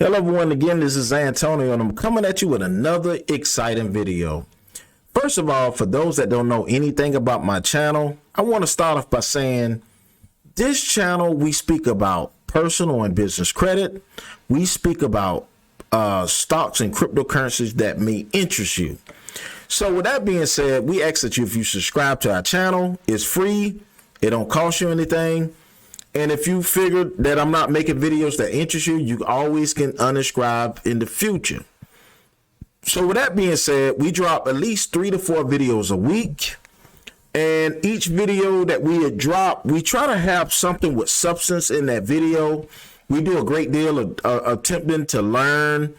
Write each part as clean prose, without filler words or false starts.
Hello everyone, again this is Antonio and I'm coming at you with another exciting video. First of all, for those that don't know anything about my channel, I want to start off by saying this channel we speak about personal and business credit. We speak about stocks and cryptocurrencies that may interest you. So with that being said, we ask that you, if you subscribe to our channel, it's free, it don't cost you anything. And if you figure that I'm not making videos that interest you, you always can unsubscribe in the future. So with that being said, we drop at least 3 to 4 videos a week. And each video that we drop, we try to have something with substance in that video. We do a great deal of attempting to learn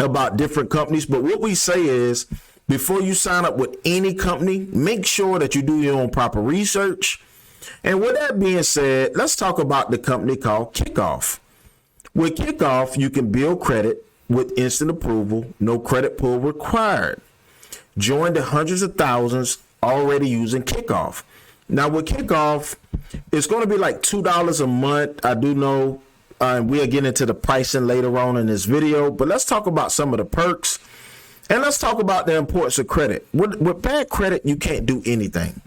about different companies. But what we say is, before you sign up with any company, make sure that you do your own proper research. And with that being said, let's talk about the company called Kikoff. With Kikoff, you can build credit with instant approval, no credit pull required. Join the hundreds of thousands already using Kikoff. Now with Kikoff, it's going to be like $2 a month. I do know, and we'll get into the pricing later on in this video, but let's talk about some of the perks. And let's talk about the importance of credit. With bad credit, you can't do anything.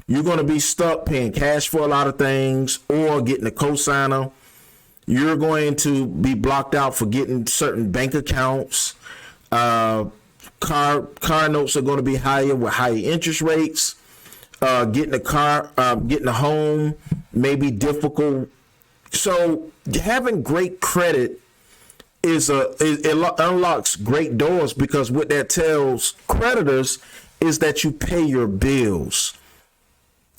You're going to be stuck paying cash for a lot of things or getting a cosigner. You're going to be blocked out for getting certain bank accounts. Car notes are going to be higher with higher interest rates. Getting a home may be difficult. So having great credit it unlocks great doors, because what that tells creditors is that you pay your bills.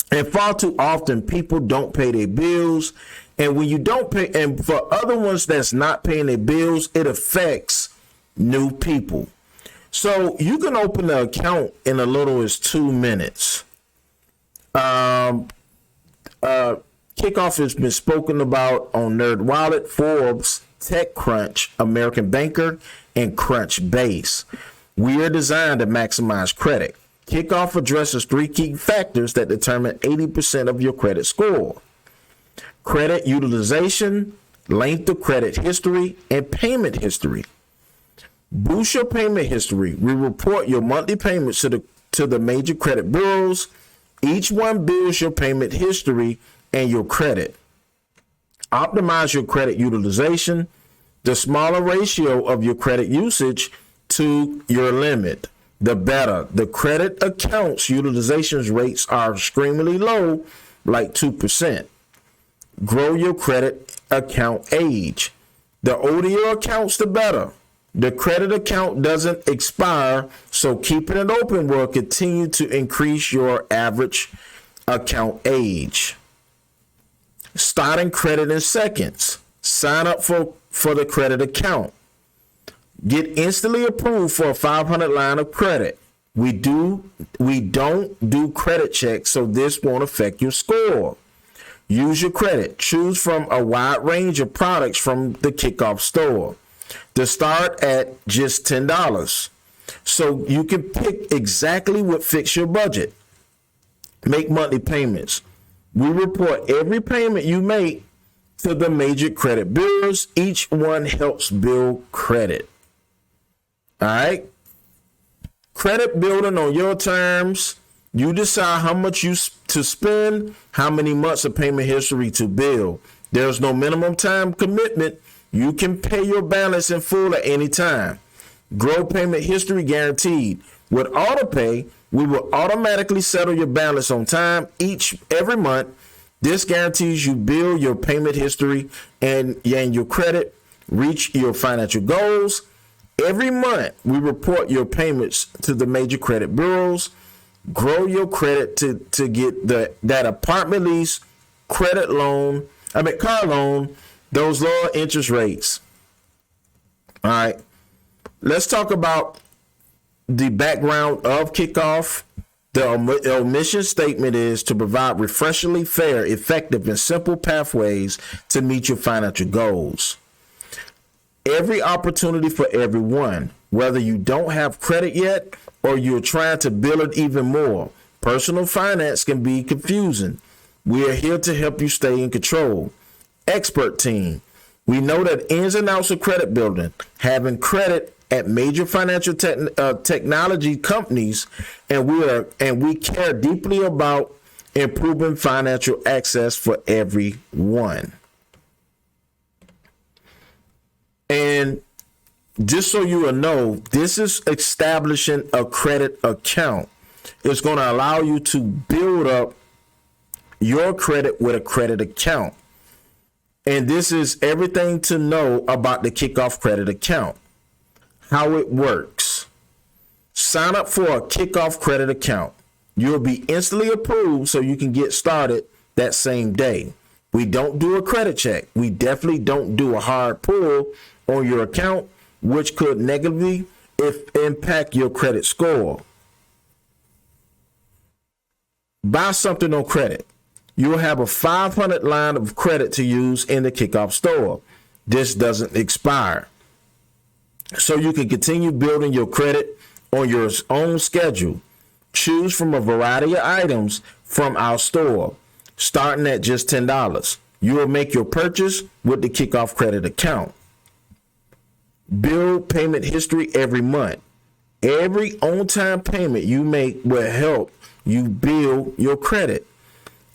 And far too often people don't pay their bills, and when you don't pay, and for other ones that's not paying their bills, it affects new people. So you can open the account in as little as 2 minutes. Kikoff has been spoken about on NerdWallet, Forbes, TechCrunch, American Banker, and Crunchbase. We are designed to maximize credit. Kikoff addresses 3 key factors that determine 80% of your credit score: credit utilization, length of credit history, and payment history. Boost your payment history. We report your monthly payments to the major credit bureaus. Each one builds your payment history and your credit. Optimize your credit utilization. The smaller ratio of your credit usage to your limit, the better. The credit accounts utilization rates are extremely low, like 2%. Grow your credit account age. The older your accounts, the better. The credit account doesn't expire, so keeping it open will continue to increase your average account age. Starting credit in seconds. Sign up for the credit account. Get instantly approved for a 500 line of credit. We don't do credit checks, so this won't affect your score. Use your credit. Choose from a wide range of products from the Kikoff store. To start at just $10. So you can pick exactly what fits your budget. Make monthly payments. We report every payment you make to the major credit bureaus. Each one helps build credit. All right. Credit building on your terms. You decide how much to spend, how many months of payment history to build. There's no minimum time commitment. You can pay your balance in full at any time. Grow payment history guaranteed. With AutoPay, we will automatically settle your balance on time every month. This guarantees you build your payment history and your credit, reach your financial goals. Every month, we report your payments to the major credit bureaus. Grow your credit to get that apartment lease, car loan, those lower interest rates. All right. Let's talk about the background of Kikoff. The mission statement is to provide refreshingly fair, effective, and simple pathways to meet your financial goals. Every opportunity for everyone, whether you don't have credit yet or you're trying to build it even more. Personal finance can be confusing. We are here to help you stay in control. expert team. We know that ins and outs of credit building, having credit at major financial technology companies, and we care deeply about improving financial access for everyone. And just so you will know, this is establishing a credit account. It's going to allow you to build up your credit with a credit account. And this is everything to know about the KickOff Credit account. How it works. Sign up for a KickOff Credit account. You'll be instantly approved so you can get started that same day. We don't do a credit check. We definitely don't do a hard pull on your account, which could negatively impact your credit score. Buy something on credit. You'll have a 500 line of credit to use in the KickOff store. This doesn't expire. So you can continue building your credit on your own schedule. Choose from a variety of items from our store, starting at just $10. You will make your purchase with the KickOff Credit account. Build payment history every month. Every on-time payment you make will help you build your credit.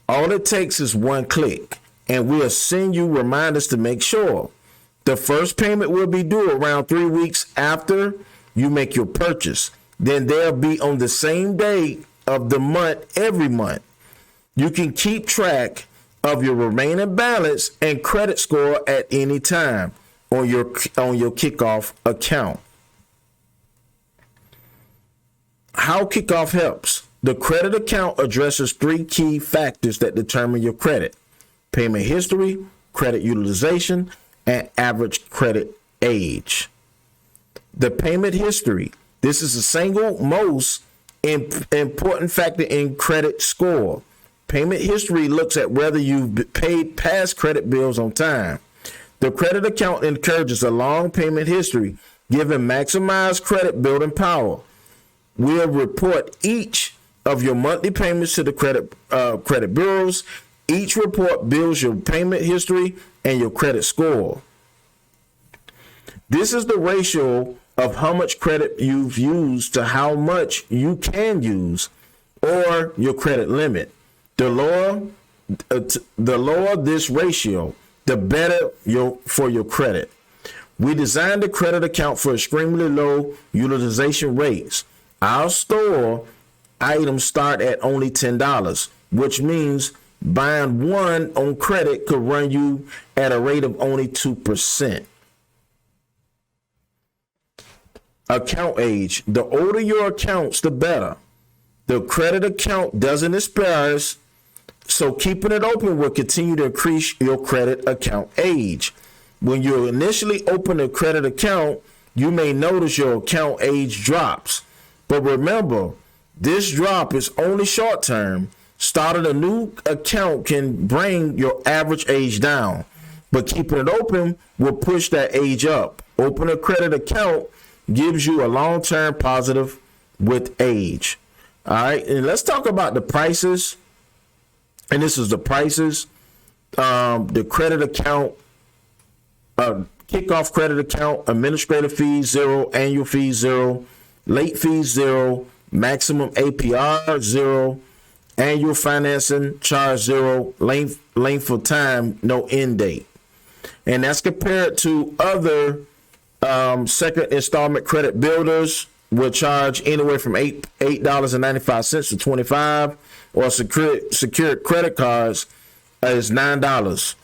All it takes is one click, and we'll send you reminders to make sure. The first payment will be due around 3 weeks after you make your purchase. Then they'll be on the same day of the month every month. You can keep track of your remaining balance and credit score at any time on your KickOff account. How KickOff helps. The credit account addresses 3 key factors that determine your credit: payment history, credit utilization, and average credit age. The payment history. This is the single most important factor in credit score. Payment history looks at whether you've paid past credit bills on time. The credit account encourages a long payment history, giving maximized credit building power. We'll report each of your monthly payments to the credit bureaus. Each report builds your payment history and your credit score. This is the ratio of how much credit you've used to how much you can use, or your credit limit. The lower this ratio, the better for your credit. We designed the credit account for extremely low utilization rates. Our store items start at only $10, which means buying one on credit could run you at a rate of only 2%. Account age. The older your accounts, the better. The credit account doesn't expire, so keeping it open will continue to increase your credit account age. When you initially open a credit account, you may notice your account age drops. But remember, this drop is only short term. Starting a new account can bring your average age down, but keeping it open will push that age up. Open a credit account gives you a long-term positive with age. All right, and let's talk about the prices. And this is the prices. The credit account, KickOff Credit account, administrative fees 0, annual fees 0, late fees 0, maximum APR 0, annual financing charge 0, length of time, no end date. And that's compared to other second installment credit builders will charge anywhere from $8.95 to $25, or secured credit cards is $9.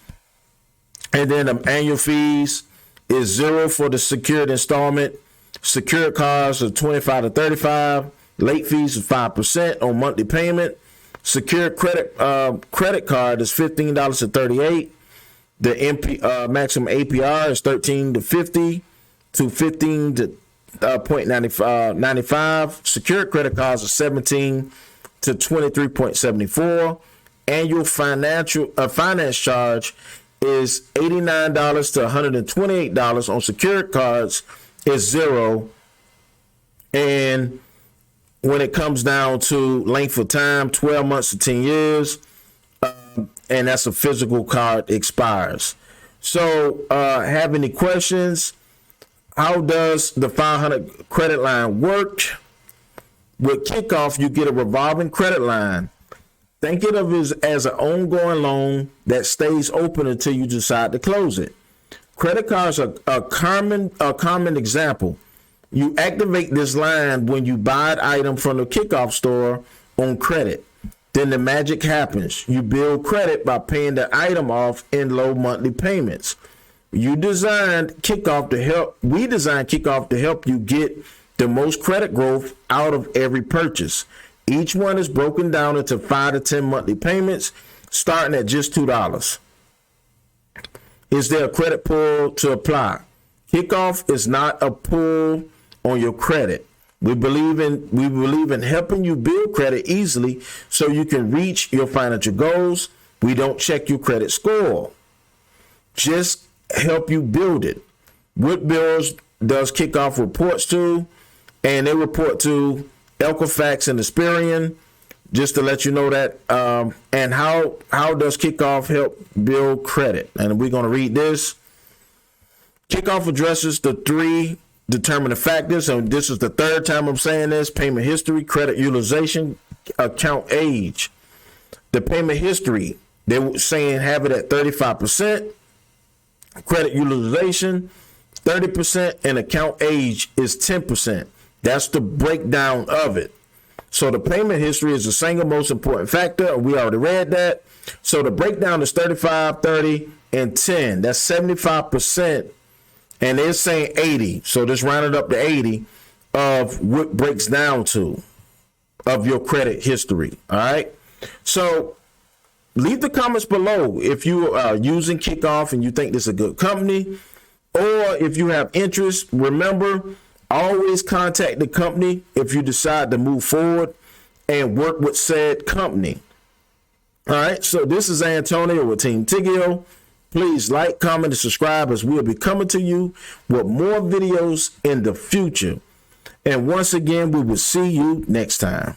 And then the annual fees is 0 for the secured installment. Secured cards are $25 to $35. Late fees is 5% on monthly payment. Secured credit card is $15 to $38. The maximum APR is 13 to 50 to 15 to 0.95. Secured credit cards are 17 to 23.74. Annual finance charge is $89 to $128 on secured cards is 0. And when it comes down to length of time, 12 months to 10 years, and that's a physical card expires. So have any questions? How does the 500 credit line work? With KickOff, you get a revolving credit line. Think of it as an ongoing loan that stays open until you decide to close it. Credit cards are a common example. You activate this line when you buy an item from the KickOff store on credit. Then the magic happens. You build credit by paying the item off in low monthly payments. We designed KickOff to help you get the most credit growth out of every purchase. Each one is broken down into 5 to 10 monthly payments, starting at just $2. Is there a credit pull to apply? KickOff is not a pull on your credit. We believe in helping you build credit easily so you can reach your financial goals. We don't check your credit score, just help you build it. What bills does KickOff reports to? And they report to Equifax and Experian, just to let you know that. And how does KickOff help build credit? And we're going to read this. KickOff addresses the 3 determining factors, and this is the 3rd time I'm saying this: payment history, credit utilization, account age. The payment history, they were saying have it at 35%, credit utilization 30%, and account age is 10%. That's the breakdown of it. So the payment history is the single most important factor. We already read that. So the breakdown is 35, 30, and 10. That's 75%. And they're saying 80. So just round it up to 80 of what breaks down to of your credit history. All right. So leave the comments below if you are using KickOff and you think this is a good company, or if you have interest. Remember, always contact the company if you decide to move forward and work with said company. All right. So this is Antonio with Team Tiggio. Please like, comment, and subscribe, as we'll be coming to you with more videos in the future. And once again, we will see you next time.